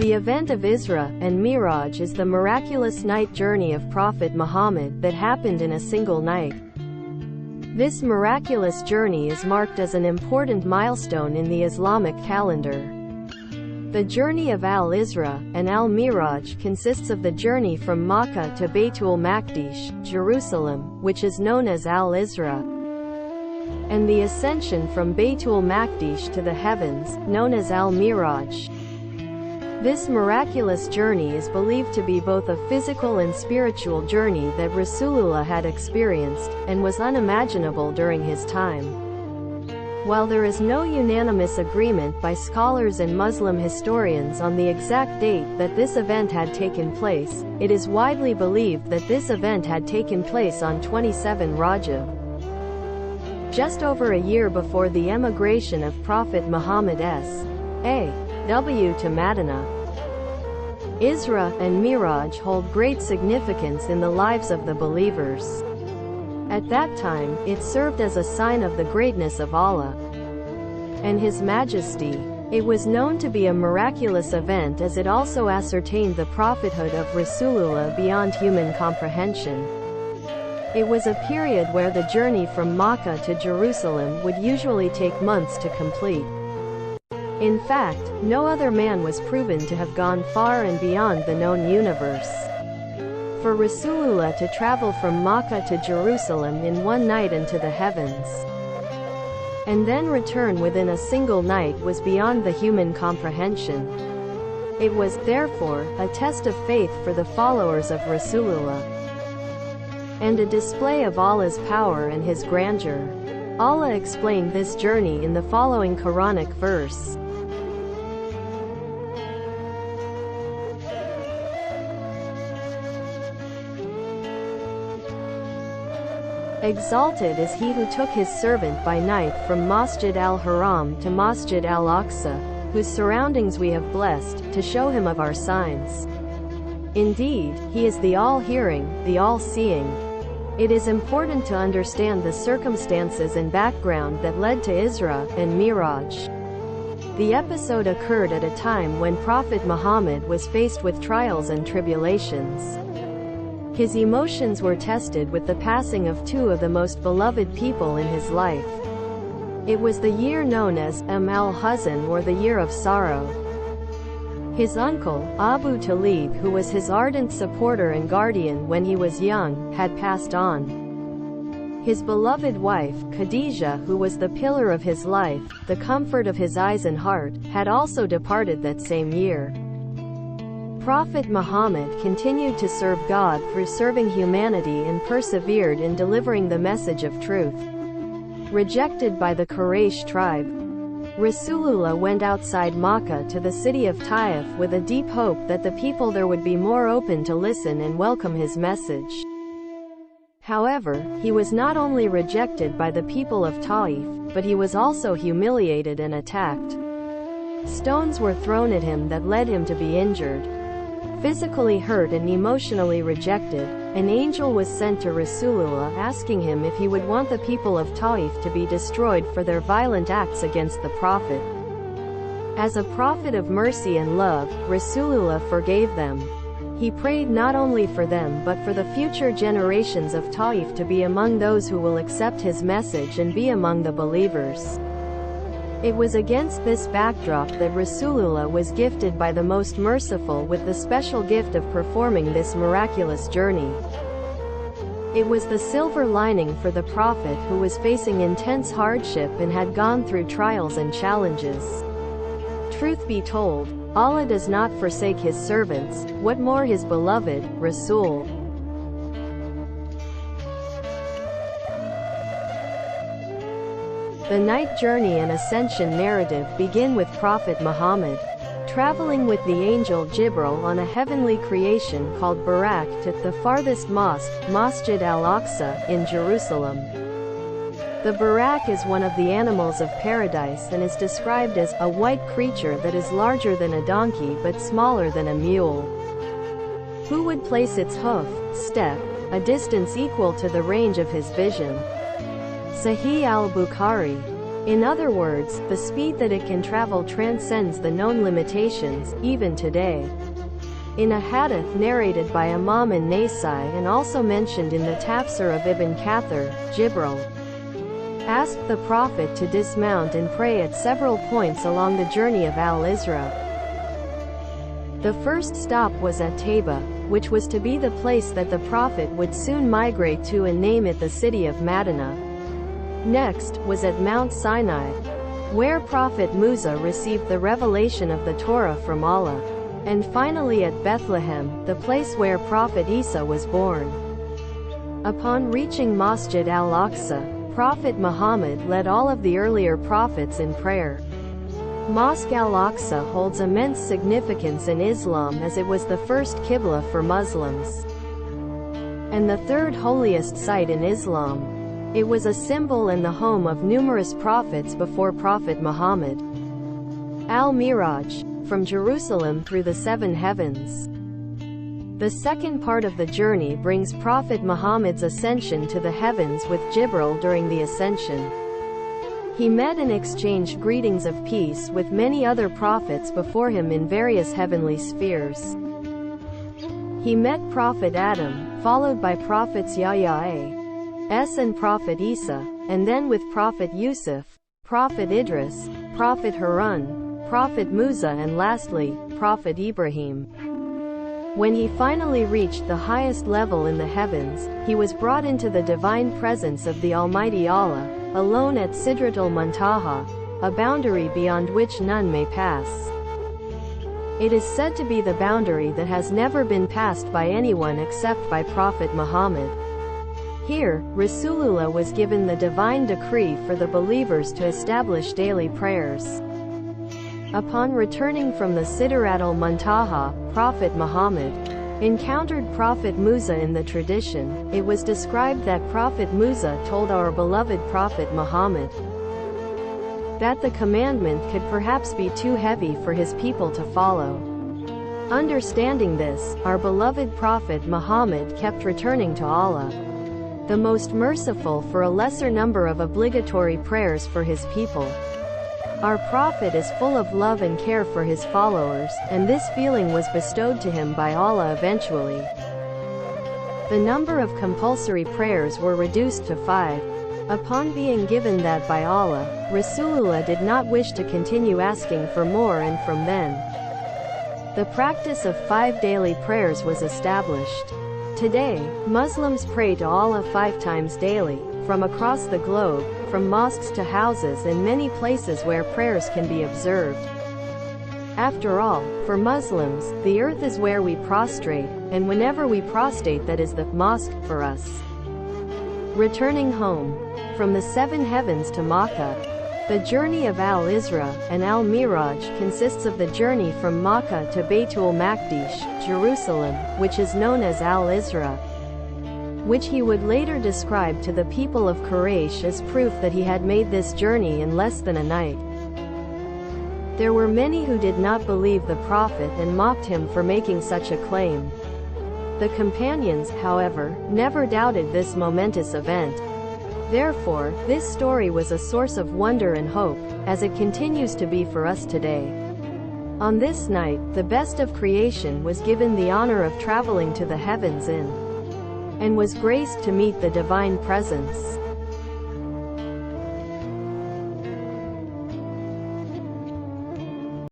The event of Isra and Miraj is the miraculous night journey of Prophet Muhammad that happened in a single night. This miraculous journey is marked as an important milestone in the Islamic calendar. The journey of Al-Isra and Al-Miraj consists of the journey from Makkah to Baytul Maqdis, Jerusalem, which is known as Al-Isra, and the ascension from Baytul Maqdis to the heavens, known as Al-Miraj. This miraculous journey is believed to be both a physical and spiritual journey that Rasulullah had experienced, and was unimaginable during his time. While there is no unanimous agreement by scholars and Muslim historians on the exact date that this event had taken place, it is widely believed that this event had taken place on 27 Rajab, just over a year before the emigration of Prophet Muhammad S.A.W. to Medina. Isra and Miraj hold great significance in the lives of the believers. At that time, it served as a sign of the greatness of Allah and His Majesty. It was known to be a miraculous event as it also ascertained the prophethood of Rasulullah beyond human comprehension. It was a period where the journey from Makkah to Jerusalem would usually take months to complete. In fact, no other man was proven to have gone far and beyond the known universe. For Rasulullah to travel from Makkah to Jerusalem in one night into the heavens, and then return within a single night was beyond the human comprehension. It was, therefore, a test of faith for the followers of Rasulullah, and a display of Allah's power and His grandeur. Allah explained this journey in the following Quranic verse. Exalted is he who took his servant by night from Masjid al-Haram to Masjid al-Aqsa, whose surroundings we have blessed, to show him of our signs. Indeed, he is the all-hearing, the all-seeing. It is important to understand the circumstances and background that led to Isra and Miraj. The episode occurred at a time when Prophet Muhammad was faced with trials and tribulations. His emotions were tested with the passing of two of the most beloved people in his life. It was the year known as al-Huzn, or the year of sorrow. His uncle, Abu Talib, who was his ardent supporter and guardian when he was young, had passed on. His beloved wife, Khadijah, who was the pillar of his life, the comfort of his eyes and heart, had also departed that same year. Prophet Muhammad continued to serve God through serving humanity and persevered in delivering the message of truth. Rejected by the Quraysh tribe, Rasulullah went outside Makkah to the city of Taif with a deep hope that the people there would be more open to listen and welcome his message. However, he was not only rejected by the people of Taif, but he was also humiliated and attacked. Stones were thrown at him that led him to be injured. Physically hurt and emotionally rejected, an angel was sent to Rasulullah asking him if he would want the people of Taif to be destroyed for their violent acts against the Prophet. As a prophet of mercy and love, Rasulullah forgave them. He prayed not only for them but for the future generations of Taif to be among those who will accept his message and be among the believers. It was against this backdrop that Rasulullah was gifted by the Most Merciful with the special gift of performing this miraculous journey. It was the silver lining for the Prophet, who was facing intense hardship and had gone through trials and challenges. Truth be told, Allah does not forsake His servants, what more His beloved, Rasul. The night journey and ascension narrative begin with Prophet Muhammad traveling with the angel Jibril on a heavenly creation called Barak to the farthest mosque, Masjid al-Aqsa, in Jerusalem. The Barak is one of the animals of paradise and is described as a white creature that is larger than a donkey but smaller than a mule. Who would place its hoof, step, a distance equal to the range of his vision? Sahih al-Bukhari. In other words, the speed that it can travel transcends the known limitations, even today. In a hadith narrated by Imam an-Nasai and also mentioned in the Tafsir of Ibn Kathir, Jibril asked the Prophet to dismount and pray at several points along the journey of al-Isra. The first stop was at Taiba, which was to be the place that the Prophet would soon migrate to and name it the city of Madinah. Next, was at Mount Sinai, where Prophet Musa received the revelation of the Torah from Allah. And finally at Bethlehem, the place where Prophet Isa was born. Upon reaching Masjid al-Aqsa, Prophet Muhammad led all of the earlier prophets in prayer. Mosque al-Aqsa holds immense significance in Islam as it was the first Qibla for Muslims and the third holiest site in Islam. It was a symbol and the home of numerous prophets before Prophet Muhammad. Al-Miraj, from Jerusalem through the seven heavens. The second part of the journey brings Prophet Muhammad's ascension to the heavens with Jibril during the ascension. He met and exchanged greetings of peace with many other prophets before him in various heavenly spheres. He met Prophet Adam, followed by Prophets Yahya and Prophet Isa, and then with Prophet Yusuf, Prophet Idris, Prophet Harun, Prophet Musa and lastly, Prophet Ibrahim. When he finally reached the highest level in the heavens, he was brought into the divine presence of the Almighty Allah, alone at Sidratul Muntaha, a boundary beyond which none may pass. It is said to be the boundary that has never been passed by anyone except by Prophet Muhammad. Here, Rasulullah was given the divine decree for the believers to establish daily prayers. Upon returning from the Sidratul Muntaha, Prophet Muhammad encountered Prophet Musa. In the tradition, it was described that Prophet Musa told our beloved Prophet Muhammad that the commandment could perhaps be too heavy for his people to follow. Understanding this, our beloved Prophet Muhammad kept returning to Allah, the Most Merciful, for a lesser number of obligatory prayers for his people. Our Prophet is full of love and care for his followers, and this feeling was bestowed to him by Allah eventually. The number of compulsory prayers were reduced to 5. Upon being given that by Allah, Rasulullah did not wish to continue asking for more, and from then, the practice of 5 daily prayers was established. Today, Muslims pray to Allah 5 times daily, from across the globe, from mosques to houses and many places where prayers can be observed. After all, for Muslims, the earth is where we prostrate, and whenever we prostrate, that is the mosque for us. Returning home from the 7 heavens to Makkah. The journey of al-Isra and al-Miraj consists of the journey from Makkah to Baytul Maqdis, Jerusalem, which is known as al-Isra, which he would later describe to the people of Quraysh as proof that he had made this journey in less than a night. There were many who did not believe the Prophet and mocked him for making such a claim. The companions, however, never doubted this momentous event. Therefore, this story was a source of wonder and hope, as it continues to be for us today. On this night, the best of creation was given the honor of traveling to the heavens and was graced to meet the divine presence.